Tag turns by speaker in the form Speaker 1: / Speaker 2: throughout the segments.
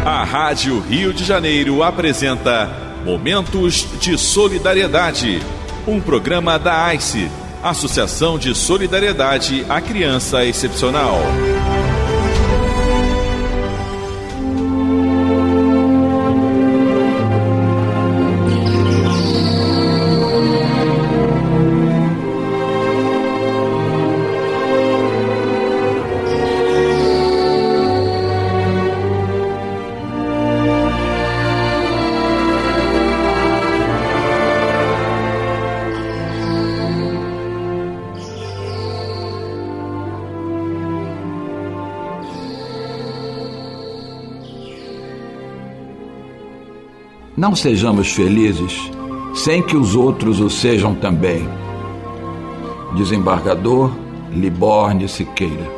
Speaker 1: A Rádio Rio de Janeiro apresenta Momentos de Solidariedade, um programa da AICE, Associação de Solidariedade à Criança Excepcional.
Speaker 2: Não sejamos felizes sem que os outros o sejam também. Desembargador Liborne Siqueira.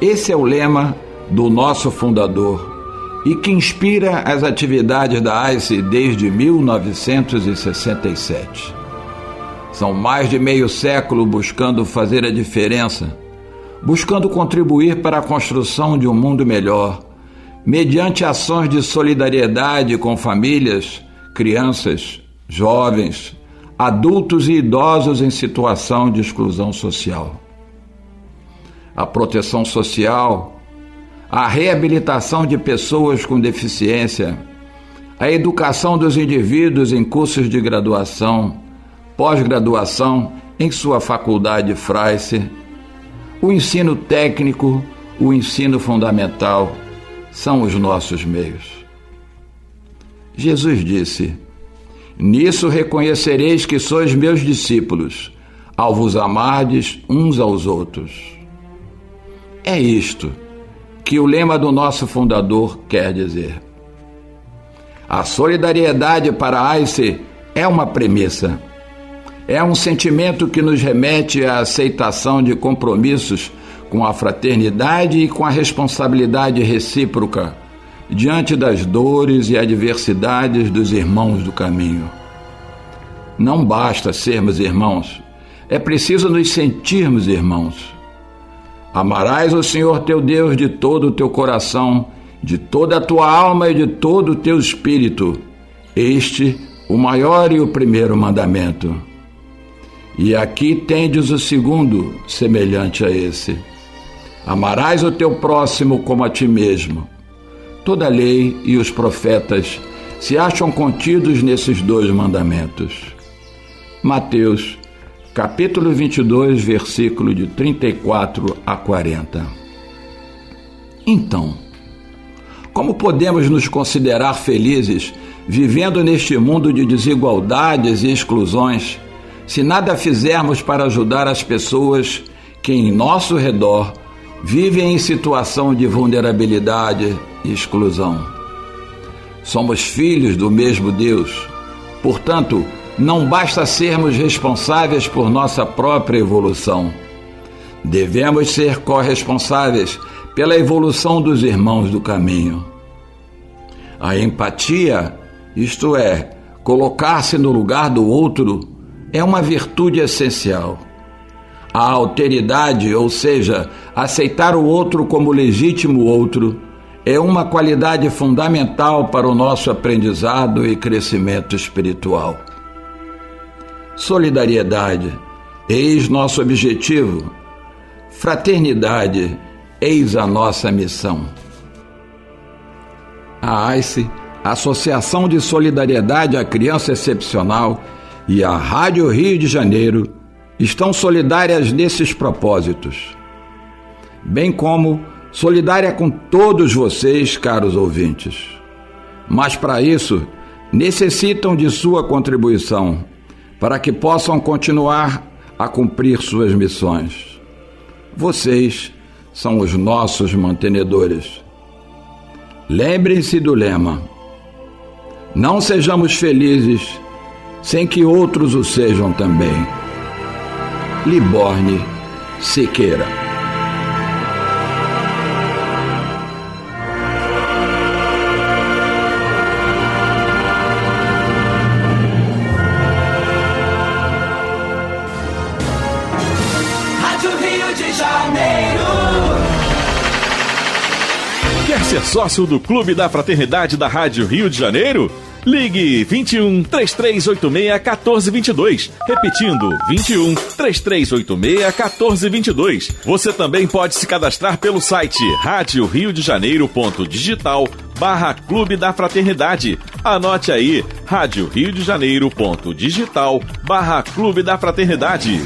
Speaker 2: Esse é o lema do nosso fundador e que inspira as atividades da AICE desde 1967. São mais de meio século buscando fazer a diferença, buscando contribuir para a construção de um mundo melhor, mediante ações de solidariedade com famílias, crianças, jovens, adultos e idosos em situação de exclusão social. A proteção social, a reabilitação de pessoas com deficiência, a educação dos indivíduos em cursos de graduação, pós-graduação em sua faculdade Fraice, o ensino técnico, o ensino fundamental, são os nossos meios. Jesus disse: "Nisso reconhecereis que sois meus discípulos, ao vos amardes uns aos outros." É isto que o lema do nosso fundador quer dizer. A solidariedade para a AICE é uma premissa. É um sentimento que nos remete à aceitação de compromissos com a fraternidade e com a responsabilidade recíproca diante das dores e adversidades dos irmãos do caminho. Não basta sermos irmãos, é preciso nos sentirmos irmãos. Amarás o Senhor teu Deus de todo o teu coração, de toda a tua alma e de todo o teu espírito. Este, o maior e o primeiro mandamento. E aqui tendes o segundo, semelhante a esse: amarás o teu próximo como a ti mesmo. Toda a lei e os profetas se acham contidos nesses dois mandamentos. Mateus, capítulo 22, versículo de 34 a 40. Então, como podemos nos considerar felizes vivendo neste mundo de desigualdades e exclusões, se nada fizermos para ajudar as pessoas que em nosso redor vivem em situação de vulnerabilidade e exclusão? Somos filhos do mesmo Deus. Portanto, não basta sermos responsáveis por nossa própria evolução. Devemos ser corresponsáveis pela evolução dos irmãos do caminho. A empatia, isto é, colocar-se no lugar do outro, é uma virtude essencial. A alteridade, ou seja, aceitar o outro como legítimo outro, é uma qualidade fundamental para o nosso aprendizado e crescimento espiritual. Solidariedade, eis nosso objetivo. Fraternidade, eis a nossa missão. A AICE, Associação de Solidariedade à Criança Excepcional, e a Rádio Rio de Janeiro estão solidárias nesses propósitos, bem como solidária com todos vocês, caros ouvintes. Mas para isso, necessitam de sua contribuição, para que possam continuar a cumprir suas missões. Vocês são os nossos mantenedores. Lembrem-se do lema: não sejamos felizes sem que outros o sejam também. Liborne Siqueira.
Speaker 3: Rádio Rio de Janeiro.
Speaker 1: Quer ser sócio do Clube da Fraternidade da Rádio Rio de Janeiro? Ligue 21 3386 1422. Repetindo, 21 3386 1422. Você também pode se cadastrar pelo site radioriodejaneiro.digital/Clube da Fraternidade. Anote aí, radioriodejaneiro.digital/Clube da Fraternidade.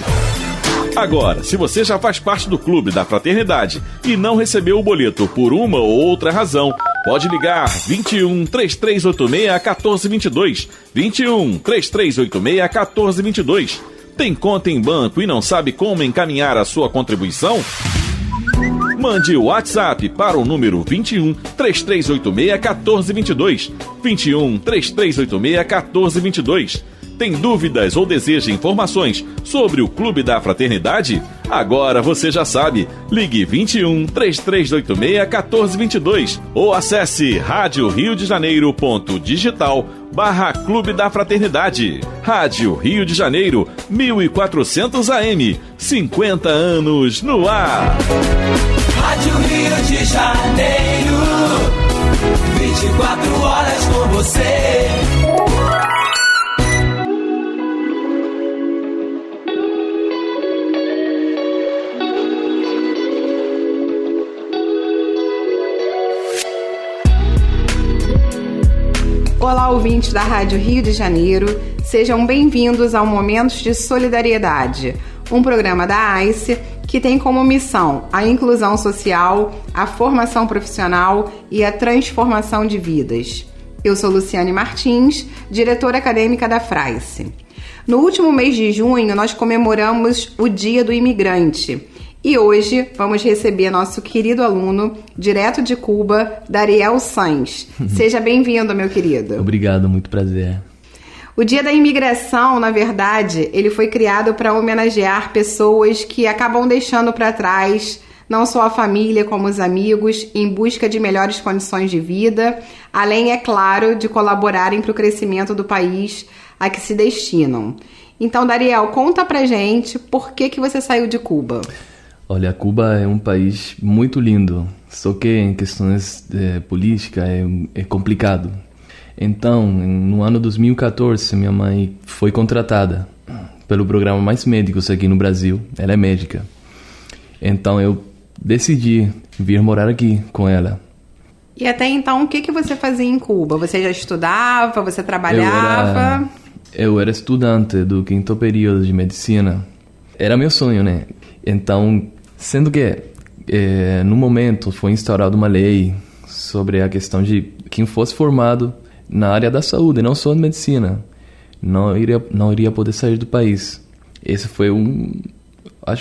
Speaker 1: Agora, se você já faz parte do Clube da Fraternidade e não recebeu o boleto por uma ou outra razão, pode ligar 21 3386 1422. 21 3386 1422. Tem conta em banco e não sabe como encaminhar a sua contribuição? Mande o WhatsApp para o número 21 3386 1422. 21 3386 1422. Tem dúvidas ou deseja informações sobre o Clube da Fraternidade? Agora você já sabe. Ligue 21 3386 1422 ou acesse radioriodejaneiro.digital/Clube da Fraternidade. Rádio Rio de Janeiro, 1400 AM, 50 anos no ar.
Speaker 3: Rádio Rio de Janeiro, 24 horas com você.
Speaker 4: Olá, ouvintes da Rádio Rio de Janeiro, sejam bem-vindos ao Momentos de Solidariedade, um programa da ICE que tem como missão a inclusão social, a formação profissional e a transformação de vidas. Eu sou Luciane Martins, diretora acadêmica da FRAICE. No último mês de junho, nós comemoramos o Dia do Imigrante. E hoje vamos receber nosso querido aluno, direto de Cuba, Dariel Sanz. Seja bem-vindo, meu querido.
Speaker 5: Obrigado, muito prazer.
Speaker 4: O Dia da Imigração, na verdade, ele foi criado para homenagear pessoas que acabam deixando para trás não só a família, como os amigos, em busca de melhores condições de vida, além, é claro, de colaborarem para o crescimento do país a que se destinam. Então, Dariel, conta pra gente por que você saiu de Cuba.
Speaker 5: Olha, Cuba é um país muito lindo, só que em questões políticas é complicado. Então, no ano 2014, minha mãe foi contratada pelo programa Mais Médicos aqui no Brasil. Ela é médica. Então, eu decidi vir morar aqui com ela.
Speaker 4: E até então, o que você fazia em Cuba? Você já estudava? Você trabalhava?
Speaker 5: Eu era estudante do 5º período de medicina. Era meu sonho, né? Então, sendo que no momento foi instaurada uma lei sobre a questão de quem fosse formado na área da saúde, não só de medicina, não iria poder sair do país. Esse foi um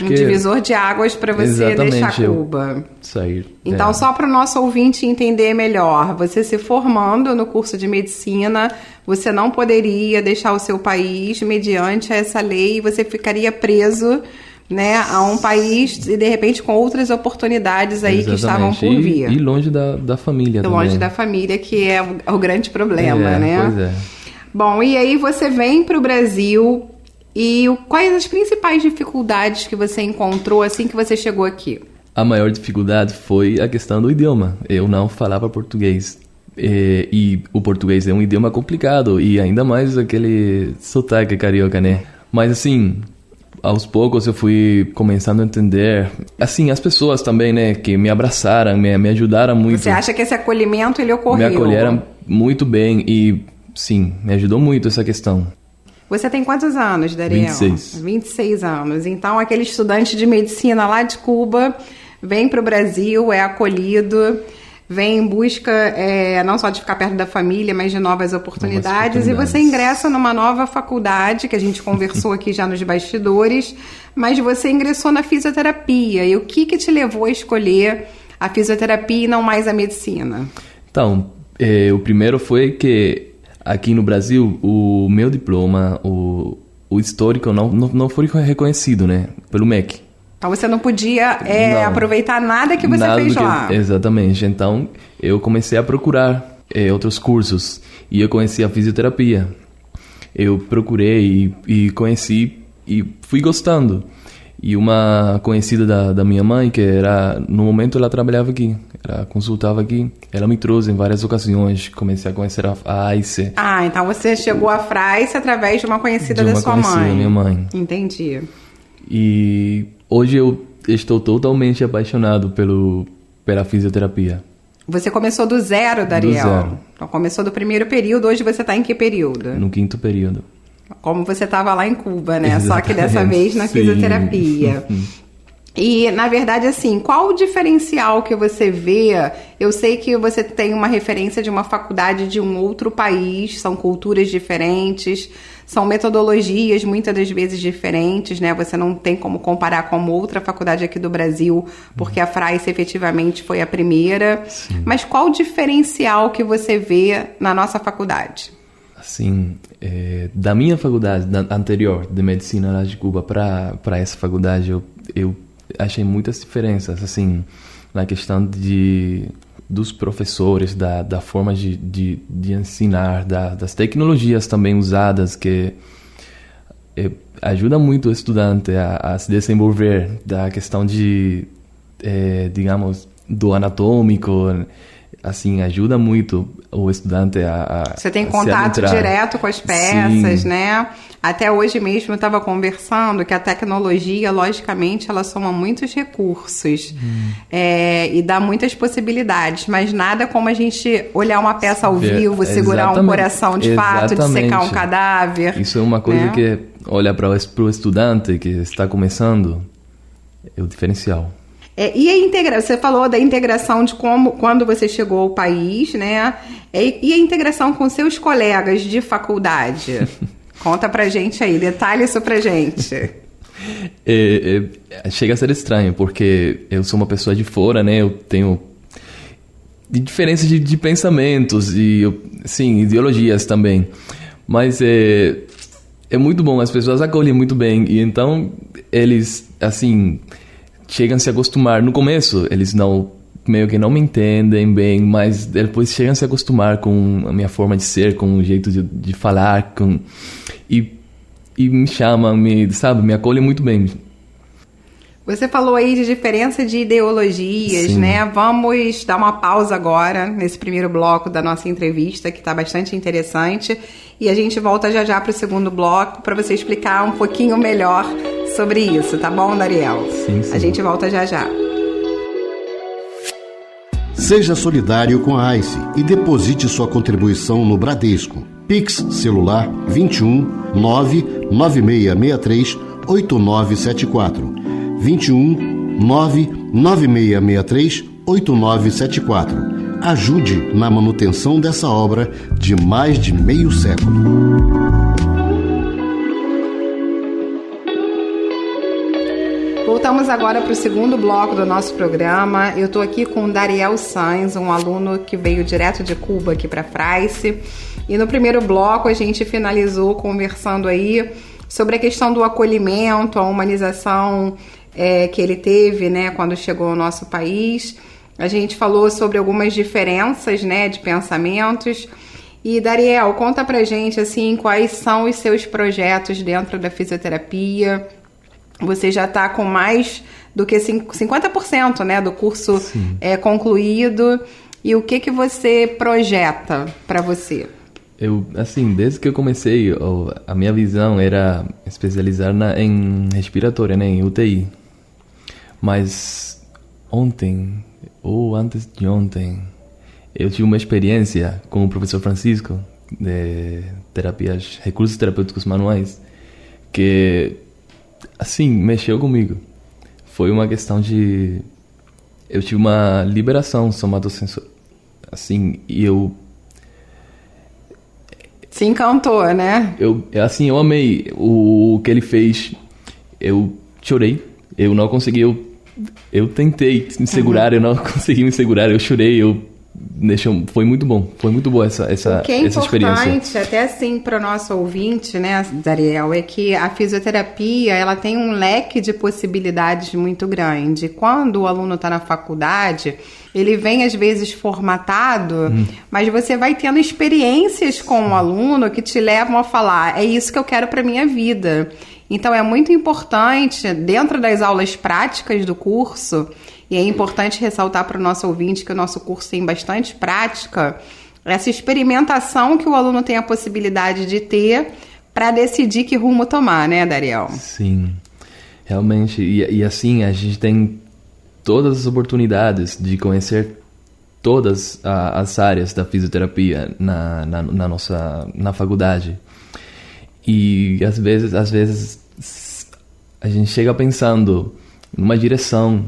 Speaker 4: divisor de águas para você deixar Cuba.
Speaker 5: Sair.
Speaker 4: Então, só para o nosso ouvinte entender melhor, você se formando no curso de medicina, você não poderia deixar o seu país mediante essa lei, você ficaria preso, né, a um país e de repente com outras oportunidades aí. Exatamente. Que estavam por vir.
Speaker 5: E longe da família também.
Speaker 4: Longe da família, que é o grande problema, né?
Speaker 5: Pois é.
Speaker 4: Bom, e aí você vem para o Brasil e quais as principais dificuldades que você encontrou assim que você chegou aqui?
Speaker 5: A maior dificuldade foi a questão do idioma. Eu não falava português. E o português é um idioma complicado e ainda mais aquele sotaque carioca, né? Mas assim, aos poucos eu fui começando a entender, assim, as pessoas também, né, que me abraçaram, me ajudaram muito.
Speaker 4: Você acha que esse acolhimento, ele ocorreu?
Speaker 5: Me acolheram muito bem e, sim, me ajudou muito essa questão.
Speaker 4: Você tem quantos anos, Dariel?
Speaker 5: 26.
Speaker 4: 26 anos. Então, aquele estudante de medicina lá de Cuba vem para o Brasil, é acolhido, vem em busca não só de ficar perto da família, mas de novas oportunidades. E você ingressa numa nova faculdade, que a gente conversou aqui já nos bastidores, mas você ingressou na fisioterapia. E o que te levou a escolher a fisioterapia e não mais a medicina?
Speaker 5: Então, o primeiro foi que aqui no Brasil, o meu diploma, o histórico, não foi reconhecido, né, pelo MEC.
Speaker 4: Então você não podia aproveitar nada que você fez lá.
Speaker 5: Exatamente. Então eu comecei a procurar outros cursos e eu conheci a fisioterapia. Eu procurei e conheci e fui gostando. E uma conhecida da minha mãe, que no momento ela trabalhava aqui, ela consultava aqui, ela me trouxe em várias ocasiões, comecei a conhecer a AICE.
Speaker 4: Ah, então você chegou à FRAICE através de uma conhecida da sua mãe.
Speaker 5: Da minha mãe.
Speaker 4: Entendi.
Speaker 5: E hoje eu estou totalmente apaixonado pela fisioterapia.
Speaker 4: Você começou do zero, Dariel?
Speaker 5: Do zero.
Speaker 4: Então começou do primeiro período, hoje você está em que período?
Speaker 5: No 5º período.
Speaker 4: Como você estava lá em Cuba, né?
Speaker 5: Exatamente.
Speaker 4: Só que dessa vez na fisioterapia. E, na verdade, assim, qual o diferencial que você vê? Eu sei que você tem uma referência de uma faculdade de um outro país, são culturas diferentes, são metodologias muitas das vezes diferentes, né? Você não tem como comparar com outra faculdade aqui do Brasil, porque a FRAICE efetivamente foi a primeira.
Speaker 5: Sim.
Speaker 4: Mas qual o diferencial que você vê na nossa faculdade?
Speaker 5: Assim, da minha faculdade anterior de medicina lá de Cuba para essa faculdade, eu achei muitas diferenças, assim, na questão dos professores, da forma de ensinar, das tecnologias também usadas, que ajuda muito o estudante a se desenvolver, da questão digamos, do anatômico, assim, ajuda muito o estudante a
Speaker 4: Você tem contato direto com as peças,
Speaker 5: Sim.
Speaker 4: né? Até hoje mesmo eu estava conversando que a tecnologia, logicamente, ela soma muitos recursos e dá muitas possibilidades, mas nada como a gente olhar uma peça ao vivo, segurar um coração de fato, dissecar um cadáver.
Speaker 5: Isso é uma coisa, né, que olha para o estudante que está começando, é o diferencial.
Speaker 4: E a integração, você falou da integração de quando você chegou ao país, né? E a integração com seus colegas de faculdade? Conta pra gente aí, detalhe isso pra gente.
Speaker 5: Chega a ser estranho, porque eu sou uma pessoa de fora, né? Eu tenho diferenças de pensamentos e, sim, ideologias também. Mas é muito bom, as pessoas acolhem muito bem. E então, eles, assim, chegam a se acostumar. No começo, eles meio que não me entendem bem, mas depois chegam a se acostumar com a minha forma de ser, com o jeito de falar, e me chamam, me acolhem muito bem.
Speaker 4: Você falou aí de diferença de ideologias,
Speaker 5: Sim.
Speaker 4: né? Vamos dar uma pausa agora, nesse primeiro bloco da nossa entrevista, que está bastante interessante, e a gente volta já para o segundo bloco para você explicar um pouquinho melhor sobre isso, tá bom, Dariel?
Speaker 5: Sim.
Speaker 4: A gente volta já.
Speaker 6: Seja solidário com a AICE e deposite sua contribuição no Bradesco. Pix celular 21 99663 8974. 21 99663 8974. Ajude na manutenção dessa obra de mais de meio século.
Speaker 4: Voltamos agora para o segundo bloco do nosso programa. Eu estou aqui com o Dariel Sainz, um aluno que veio direto de Cuba aqui para a FRAICE. E no primeiro bloco a gente finalizou conversando aí sobre a questão do acolhimento, a humanização que ele teve, né, quando chegou ao nosso país. A gente falou sobre algumas diferenças, né, de pensamentos. E, Dariel, conta pra gente, assim, quais são os seus projetos dentro da fisioterapia. Você já está com mais do que 50%, né, do curso concluído. E o que você projeta para você?
Speaker 5: Eu, assim, desde que eu comecei, a minha visão era especializar em respiratória, né, em UTI. Mas ontem, ou antes de ontem, eu tive uma experiência com o professor Francisco, de terapias, recursos terapêuticos manuais, que, assim, mexeu comigo. Foi uma questão de... Eu tive uma liberação somatosensorial, assim, e eu...
Speaker 4: Se encantou, né?
Speaker 5: Eu amei o que ele fez. Eu chorei. Eu não consegui... Eu tentei me segurar, eu não consegui me segurar. Eu chorei, foi muito bom. Foi muito boa essa experiência.
Speaker 4: O que é importante, até assim, para o nosso ouvinte, né, Dariel, é que a fisioterapia, ela tem um leque de possibilidades muito grande. Quando o aluno está na faculdade, ele vem, às vezes, formatado, mas você vai tendo experiências com o aluno que te levam a falar, é isso que eu quero para minha vida. Então é muito importante, dentro das aulas práticas do curso, e é importante ressaltar para o nosso ouvinte que o nosso curso tem bastante prática, essa experimentação que o aluno tem a possibilidade de ter para decidir que rumo tomar, né, Dariel?
Speaker 5: Sim, realmente. E assim, a gente tem todas as oportunidades de conhecer todas as áreas da fisioterapia na faculdade. E às vezes a gente chega pensando numa direção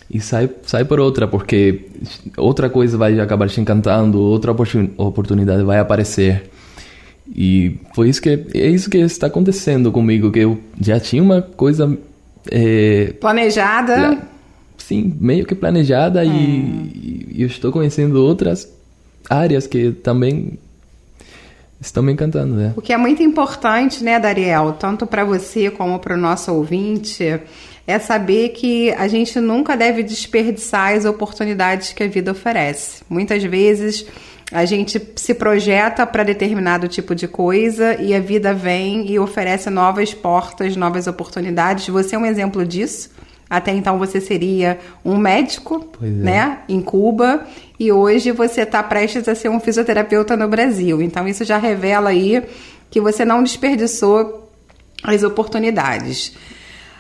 Speaker 5: e sai por outra, porque outra coisa vai acabar te encantando, outra oportunidade vai aparecer. E é isso que está acontecendo comigo, que eu já tinha uma coisa
Speaker 4: planejada.
Speaker 5: Sim, meio que planejada, e eu estou conhecendo outras áreas que também estão me encantando, né?
Speaker 4: O que é muito importante, né, Dariel, tanto para você como para o nosso ouvinte, é saber que a gente nunca deve desperdiçar as oportunidades que a vida oferece. Muitas vezes a gente se projeta para determinado tipo de coisa e a vida vem e oferece novas portas, novas oportunidades. Você é um exemplo disso. Até então você seria um médico, né, em Cuba, e hoje você está prestes a ser um fisioterapeuta no Brasil. Então isso já revela aí que você não desperdiçou as oportunidades.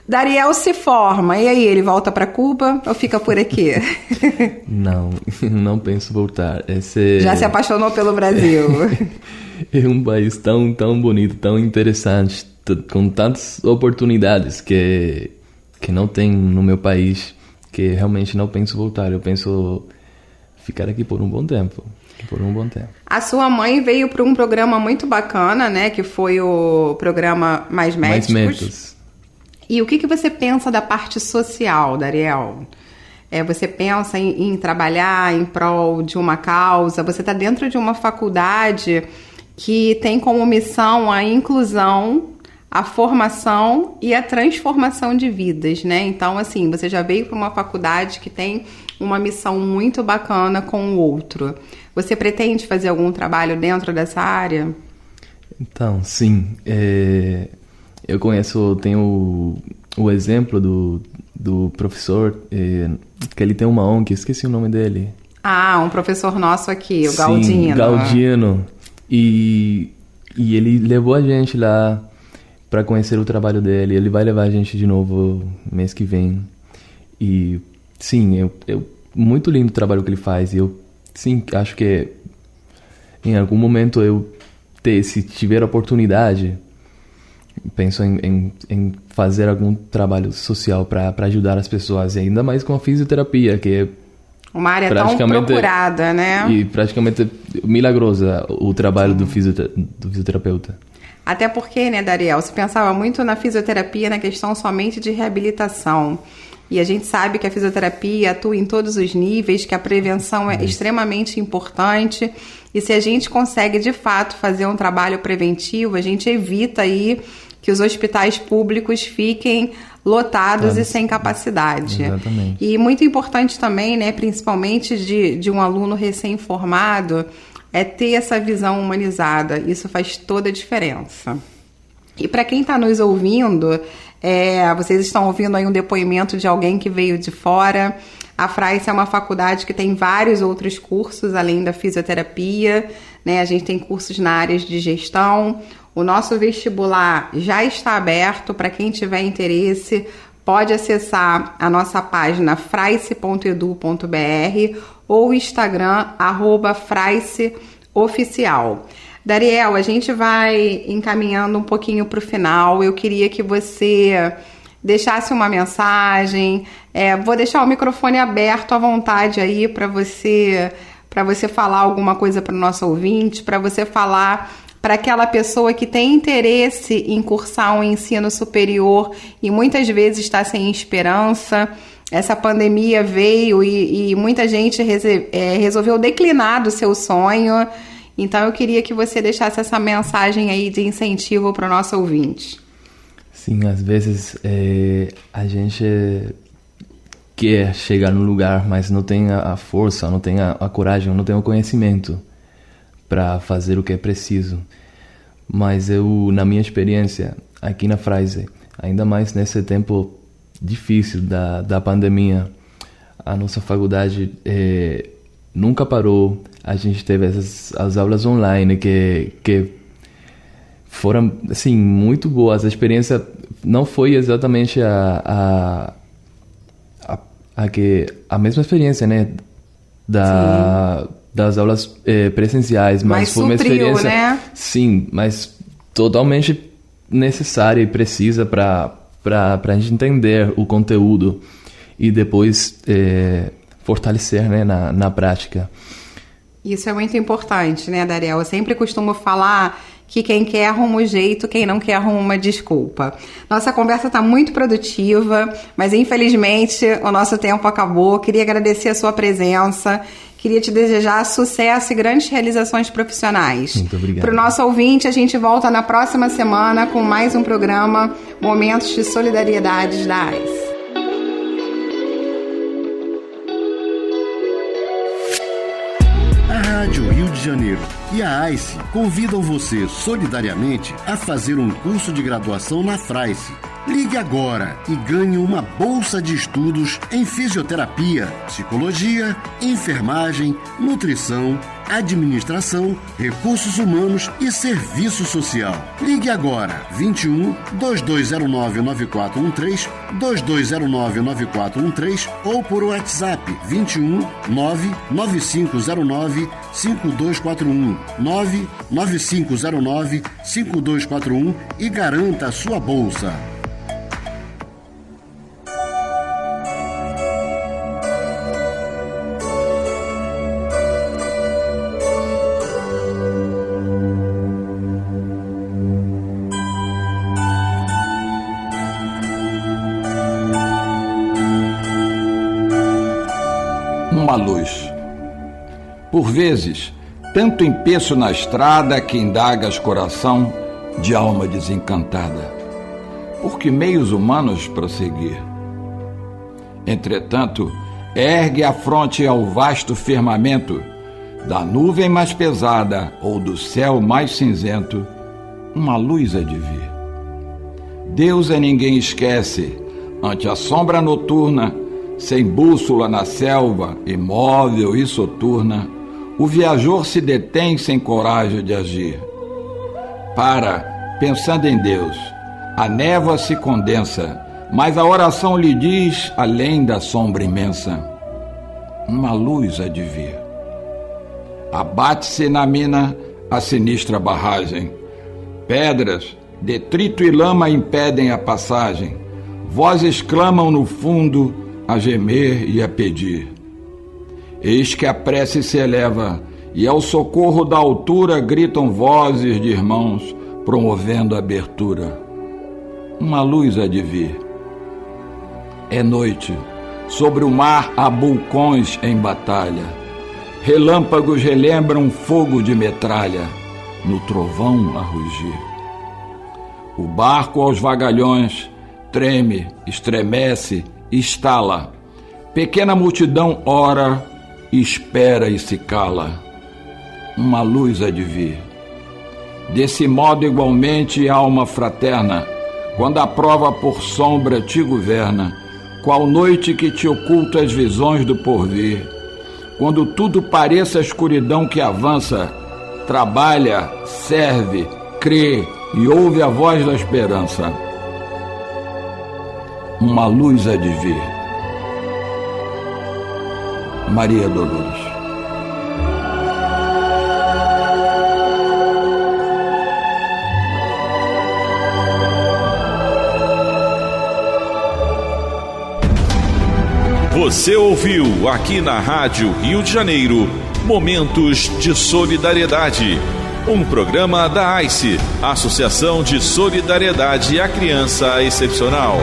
Speaker 4: Dariel se forma, e aí, ele volta para Cuba ou fica por aqui?
Speaker 5: Não penso voltar.
Speaker 4: Já se apaixonou pelo Brasil?
Speaker 5: É um país tão bonito, tão interessante, com tantas oportunidades que não tem no meu país, que realmente não penso voltar. Eu penso ficar aqui por um bom tempo. A sua mãe veio para um programa muito bacana, né? Que foi o programa Mais Médicos. E o que você pensa da parte social, Dariel? Você pensa em trabalhar em prol de uma causa? Você está dentro de uma faculdade que tem como missão a inclusão, a formação e a transformação de vidas, né? Então, assim, você já veio para uma faculdade que tem uma missão muito bacana com o outro. Você pretende fazer algum trabalho dentro dessa área? Então, sim. Tenho o exemplo do professor, que ele tem uma ONG, esqueci o nome dele.
Speaker 4: Um professor nosso aqui, o Galdino.
Speaker 5: Sim, Galdino. E ele levou a gente lá para conhecer o trabalho dele. Ele vai levar a gente de novo mês que vem. E sim, muito lindo o trabalho que ele faz. E eu, sim, acho que em algum momento se tiver oportunidade, penso em fazer algum trabalho social para ajudar as pessoas. E ainda mais com a fisioterapia, que é
Speaker 4: uma área tão procurada, né?
Speaker 5: E praticamente milagrosa o trabalho do fisioterapeuta.
Speaker 4: Até porque, né, Dariel, se pensava muito na fisioterapia na questão somente de reabilitação. E a gente sabe que a fisioterapia atua em todos os níveis, que a prevenção é extremamente importante. E se a gente consegue, de fato, fazer um trabalho preventivo, a gente evita aí que os hospitais públicos fiquem lotados e sem capacidade.
Speaker 5: Exatamente.
Speaker 4: E muito importante também, né, principalmente de um aluno recém-formado, é ter essa visão humanizada. Isso faz toda a diferença. E para quem está nos ouvindo, vocês estão ouvindo aí um depoimento de alguém que veio de fora. A FRAICE é uma faculdade que tem vários outros cursos, além da fisioterapia, né? A gente tem cursos na área de gestão. O nosso vestibular já está aberto para quem tiver interesse. Pode acessar a nossa página fraice.edu.br ou o Instagram, @fraiceoficial. Dariel, a gente vai encaminhando um pouquinho para o final. Eu queria que você deixasse uma mensagem. Vou deixar o microfone aberto à vontade aí para você falar alguma coisa para o nosso ouvinte, para você falar para aquela pessoa que tem interesse em cursar um ensino superior e muitas vezes está sem esperança. Essa pandemia veio e muita gente resolveu declinar do seu sonho. Então eu queria que você deixasse essa mensagem aí de incentivo para o nosso ouvinte.
Speaker 5: Sim, às vezes a gente quer chegar no lugar, mas não tem a força, não tem a coragem, não tem o conhecimento para fazer o que é preciso. Mas na minha experiência aqui na FRAICE, ainda mais nesse tempo difícil da pandemia. A nossa faculdade nunca parou. A gente teve as aulas online que foram, assim, muito boas. A experiência não foi exatamente a mesma experiência, né, das aulas presenciais, mas foi uma experiência,
Speaker 4: né?
Speaker 5: Sim, mas totalmente necessária e precisa para a gente entender o conteúdo e depois fortalecer, né, na prática.
Speaker 4: Isso é muito importante, né, Dariel? Eu sempre costumo falar que quem quer arruma um jeito, quem não quer arruma uma desculpa. Nossa conversa está muito produtiva, mas infelizmente o nosso tempo acabou. Queria agradecer a sua presença, queria te desejar sucesso e grandes realizações profissionais.
Speaker 5: Muito obrigado.
Speaker 4: Para o nosso ouvinte, a gente volta na próxima semana com mais um programa Momentos de Solidariedade da AIS.
Speaker 6: Rádio Rio de Janeiro e a AICE convidam você solidariamente a fazer um curso de graduação na FRAICE. Ligue agora e ganhe uma bolsa de estudos em fisioterapia, psicologia, enfermagem, nutrição, administração, recursos humanos e serviço social. Ligue agora 21 2209 9413, 2209 9413 ou por WhatsApp 21 99509 5241 99509 5241 e garanta a sua bolsa.
Speaker 2: Uma luz. Por vezes, tanto empeço na estrada que indagas coração de alma desencantada. Por que meios humanos prosseguir? Entretanto, ergue a fronte ao vasto firmamento, da nuvem mais pesada ou do céu mais cinzento, uma luz há de vir. Deus a ninguém esquece, ante a sombra noturna, sem bússola na selva, imóvel e soturna, o viajor se detém sem coragem de agir. Para, pensando em Deus, a névoa se condensa, mas a oração lhe diz, além da sombra imensa, uma luz há de vir. Abate-se na mina a sinistra barragem. Pedras, detrito e lama impedem a passagem. Vozes clamam no fundo, a gemer e a pedir. Eis que a prece se eleva, e ao socorro da altura gritam vozes de irmãos, promovendo a abertura. Uma luz há de vir. É noite, sobre o mar há vulcões em batalha. Relâmpagos relembram fogo de metralha, no trovão a rugir. O barco aos vagalhões treme, estremece, estala. Pequena multidão ora, espera e se cala. Uma luz há de vir. Desse modo igualmente alma fraterna, quando a prova por sombra te governa, qual noite que te oculta as visões do porvir, quando tudo pareça a escuridão que avança, trabalha, serve, crê e ouve a voz da esperança. Uma luz há de vir. Maria Dolores.
Speaker 1: Você ouviu aqui na Rádio Rio de Janeiro Momentos de Solidariedade, um programa da AICE, Associação de Solidariedade à Criança Excepcional.